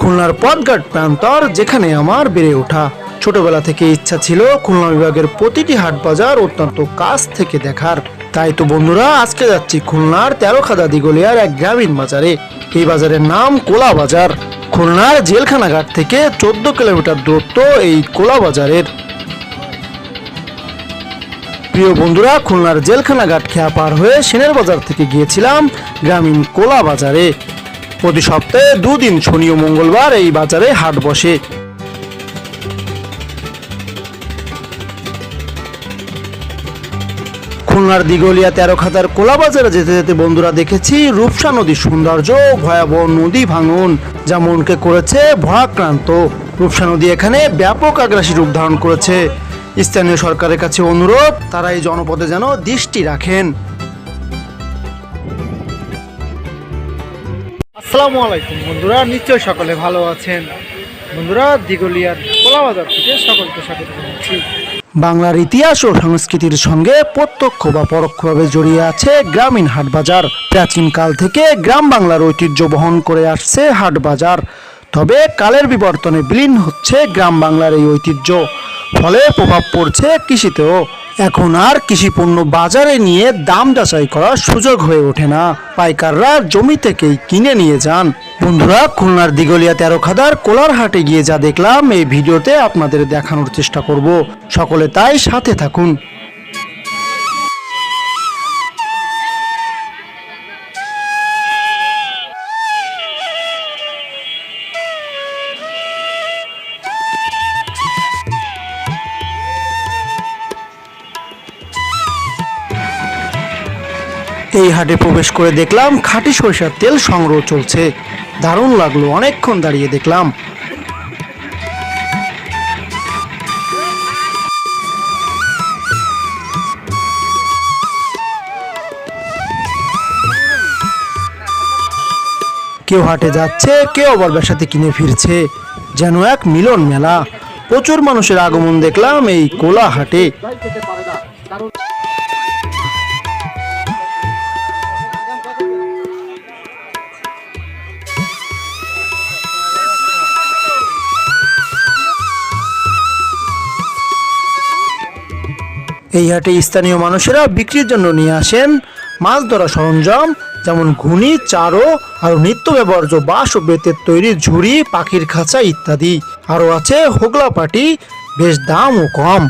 খুলনার পথঘাট প্রান্তর, যেখানে আমার বেড়ে ওঠা। ছোটবেলা থেকে ইচ্ছা ছিল খুলনা বিভাগের প্রতিটি হাট বাজার অত্যন্ত কাছ থেকে দেখার। তাই তো বন্ধুরা, আজকে যাচ্ছি খুলনার তেরোখাদা দিগলিয়ার এক গ্রামীণ বাজারে। এই বাজারের নাম কোলা বাজার। খুলনার জেলখানা ঘাট থেকে 14 কিলোমিটার দূরত্ব এই কোলা বাজারের। প্রিয় বন্ধুরা, খুলনার জেলখানা ঘাট খেয়া পার হয়ে সেনের বাজার থেকে গিয়েছিলাম গ্রামীণ কোলা বাজারে। প্রতি সপ্তাহে 2 দিন শনি ও মঙ্গলবার এই বাজারে হাট বসে। খুলনার দিগলিয়া তেরোখাদার কোলা বাজারে যেতে যেতে বন্ধুরা দেখেছি রূপসা নদীর সৌন্দর্য, ভয়াবহ নদী ভাঙন যা মনকে করেছে ভয়াক্রান্ত। রূপসা নদী এখানে ব্যাপক আগ্রাসী রূপ ধারণ করেছে। স্থানীয় সরকারের কাছে অনুরোধ, তারা এই জনপদে যেন দৃষ্টি রাখেন। আসসালামু আলাইকুম বন্ধুরা, নিশ্চয়ই সকলে ভালো আছেন। বন্ধুরা, দিগলিয়ার কোলা বাজার থেকে সকলকে স্বাগত জানাচ্ছি। বাংলার ইতিহাস ও সংস্কৃতির সঙ্গে প্রত্যক্ষ বা পরোক্ষভাবে জড়িয়ে আছে গ্রামীণ হাট বাজার। প্রাচীনকাল থেকে গ্রাম বাংলার ঐতিহ্য বহন করে আসছে হাট বাজার। তবে কালের বিবর্তনে বিলীন হচ্ছে গ্রাম বাংলার এই ঐতিহ্য, ফলে প্রভাব পড়ছে কৃষিতেও। এখন আর কৃষিপণ্য বাজারে নিয়ে দাম যাচাই করার সুযোগ হয়ে ওঠে না, পাইকাররা জমি থেকেই কিনে নিয়ে যান। বন্ধুরা, খুলনার দিগলিয়া তেরোখাদার কোলার হাটে গিয়ে যা দেখলাম এই ভিডিওতে আপনাদের দেখানোর চেষ্টা করব। সকলে তাই সাথে থাকুন। এই হাটে প্রবেশ করে দেখলাম খাঁটি সরিষার তেল সংগ্রহ চলছে। দারুণ লাগলো, অনেকক্ষণ দাঁড়িয়ে দেখলাম। কেউ হাটে যাচ্ছে, কেউ আবার বাসাতে কিনে ফিরছে, যেন এক মিলন মেলা। প্রচুর মানুষের আগমন দেখলাম এই কোলা হাটে। এই হাটে স্থানীয় মানুষেরা বিক্রির জন্য নিয়ে আসেন মাছ ধরা সরঞ্জাম, যেমন ঘুনি, চারো, আর নিত্য ব্যবহার্য বাঁশ ও বেতের তৈরি ঝুড়ি, পাখির খাঁচা ইত্যাদি। আরও আছে হোগলা পাটি, বেশ দামও কম।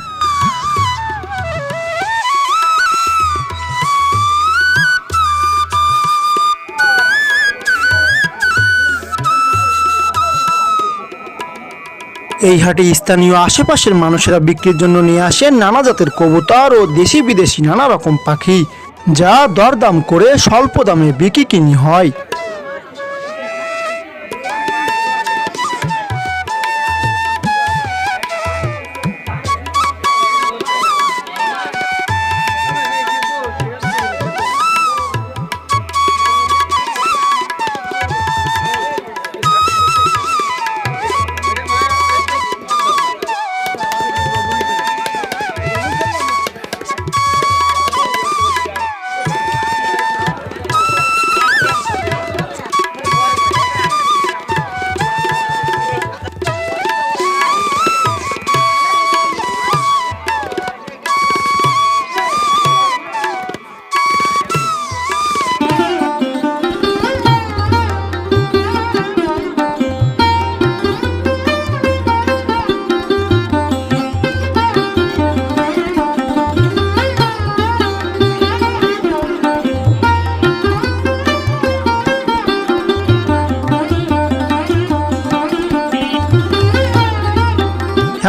এই হাটে স্থানীয় আশেপাশের মানুষেরা বিক্রির জন্য নিয়ে আসেন নানা জাতের কবুতর ও দেশি বিদেশি নানা রকম পাখি, যা দরদাম করে স্বল্প দামে বিক্রি কিনি হয়।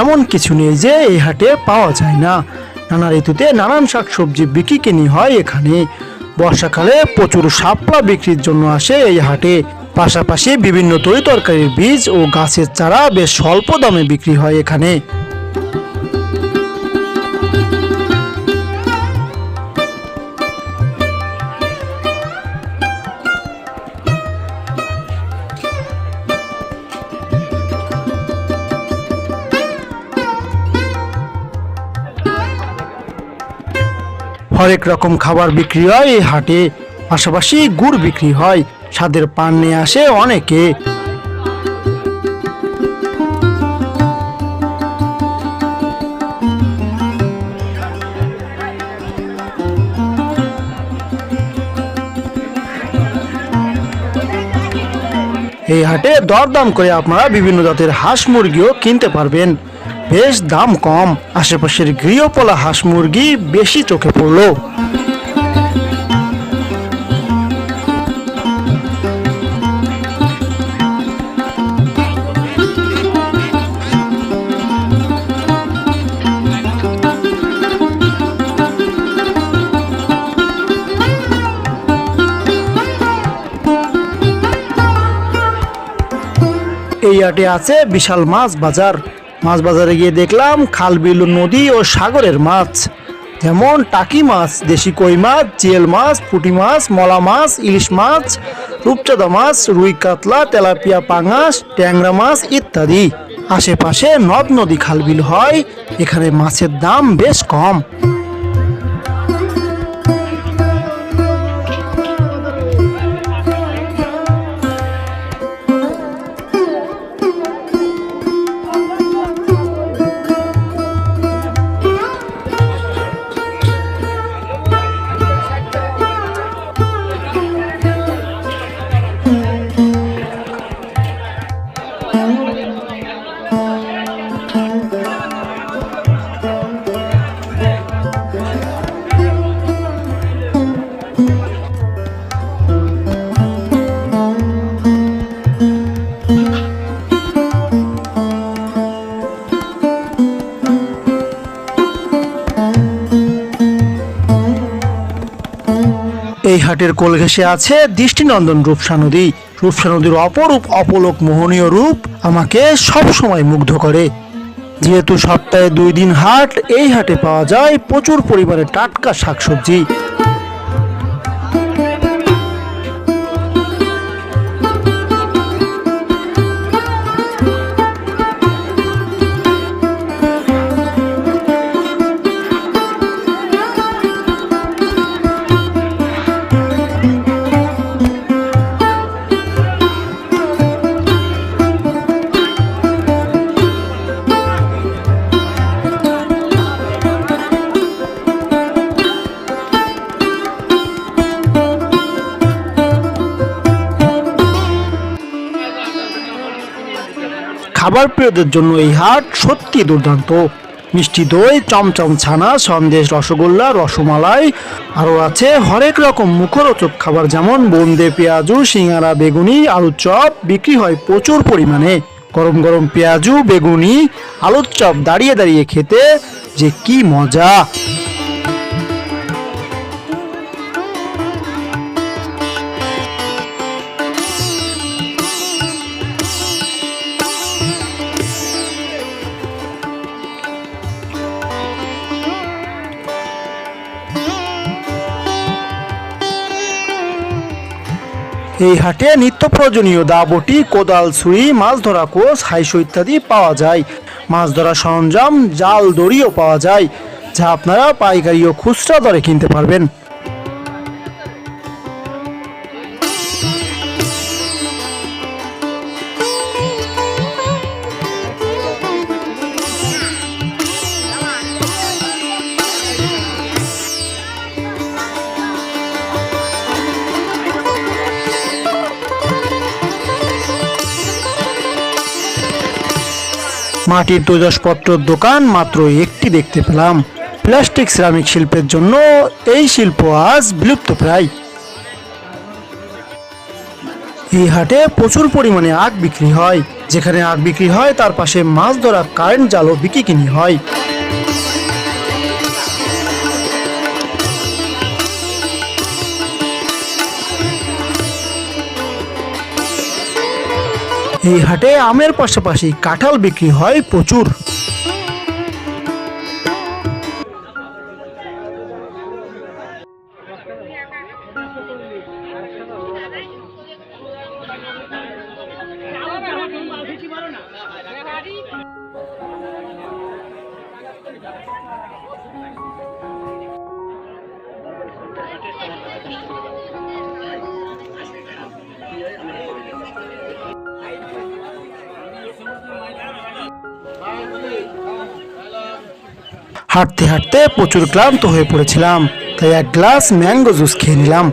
এমন কিছু নেই যে এই হাটে পাওয়া যায় না। নানা ঋতুতে নানান শাকসবজি বিক্রি কিনি হয় এখানে। বর্ষাকালে প্রচুর শাপলা বিক্রির জন্য আসে এই হাটে। পাশাপাশি বিভিন্ন তরি তরকারির বীজ ও গাছের চারা বেশ স্বল্প দামে বিক্রি হয় এখানে। হরেক রকম খাবার বিক্রি হয় এই হাটে। পাশাপাশি গুড় বিক্রি হয়। স্বাদের পান নিয়ে আসে অনেকে। এই হাটে দরদাম করে আপনারা বিভিন্ন জাতের হাঁস মুরগিও কিনতে পারবেন, বেশ দাম কম। আশেপাশের গৃহপালা হাঁস মুরগি বেশি চোখে পড়লো। এই হাটে আছে বিশাল মাছ বাজার। মাছ বাজারে গিয়ে দেখলাম খাল বিল, নদী ও সাগরের মাছ, যেমন টাকি মাছ, দেশি কই মাছ, জিয়েল মাছ, পুঁটি মাছ, মলা মাছ, ইলিশ মাছ, রূপচাঁদা মাছ, রুই কাতলা, তেলাপিয়া, পাঙাশ, ট্যাংরা মাছ ইত্যাদি। আশেপাশে নদ নদী খাল বিল হয়, এখানে মাছের দাম বেশ কম। এই হাটের কোল ঘেঁষে আছে দৃষ্টিনন্দন রূপসা নদী। রূপসা নদীর অপরূপ অপলোক মোহনীয় রূপ আমাকে সব সময় মুগ্ধ করে। যেহেতু সপ্তাহে 2 দিন হাট, এই হাটে পাওয়া যায় প্রচুর পরিমাণে টাটকা শাকসবজি। খাবার প্রিয়দের জন্য এই হাট সত্যি দুর্দান্ত। মিষ্টি দই, চমচম ছানা, সন্দেশ, রসগোল্লা, রসমালাই, আরও আছে হরেক রকম মুখরোচক খাবার, যেমন বোঁদে, পেঁয়াজু, সিঙ্গারা, বেগুনি, আলুর চপ বিক্রি হয় প্রচুর পরিমাণে। গরম গরম পেঁয়াজু, বেগুনি, আলুর চপ দাঁড়িয়ে দাঁড়িয়ে খেতে যে কি মজা! এই হাটে নিত্য প্রয়োজনীয় দা, বটি, কোদাল, ছুরি, মাছ ধরা কোষ, হাইশো ইত্যাদি পাওয়া যায়। মাছ ধরা সরঞ্জাম, জাল, দড়িও পাওয়া যায়, যা আপনারা পাইকারি ও খুচরা দরে কিনতে পারবেন। মাটির তৈজসপত্রের দোকান মাত্র একটি দেখতে পেলাম। প্লাস্টিক সিরামিক শিল্পের জন্য এই শিল্প আজ বিলুপ্ত প্রায়। এই হাটে প্রচুর পরিমাণে আখ বিক্রি হয়। যেখানে আখ বিক্রি হয় তার পাশে মাছ ধরা কারেন্ট জালও বিক্রি কিনি হয়। এই হাটে আমের পাশাপাশি কাঁঠাল বিক্রি হয় প্রচুর। হাঁটতে হাঁটতে প্রচুর ক্লান্ত হয়ে পড়েছিলাম, তাই এক গ্লাস ম্যাঙ্গো জুস খেয়ে নিলাম।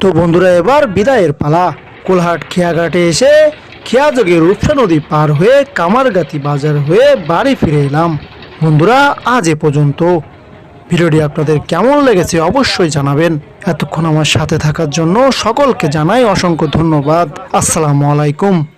তো বন্ধুরা, এবার বিদায়ের পালা। কোলহাট খেয়াঘাটে এসে খেয়াযোগে রূপসা নদী পার হয়ে কামারগাতি বাজার হয়ে বাড়ি ফিরে এলাম। বন্ধুরা, আজ এ পর্যন্ত। ভিডিওটি আপনাদের কেমন লেগেছে অবশ্যই জানাবেন। এতক্ষণ আমার সাথে থাকার জন্য সকলকে জানাই অসংখ্য ধন্যবাদ। আসসালামু আলাইকুম।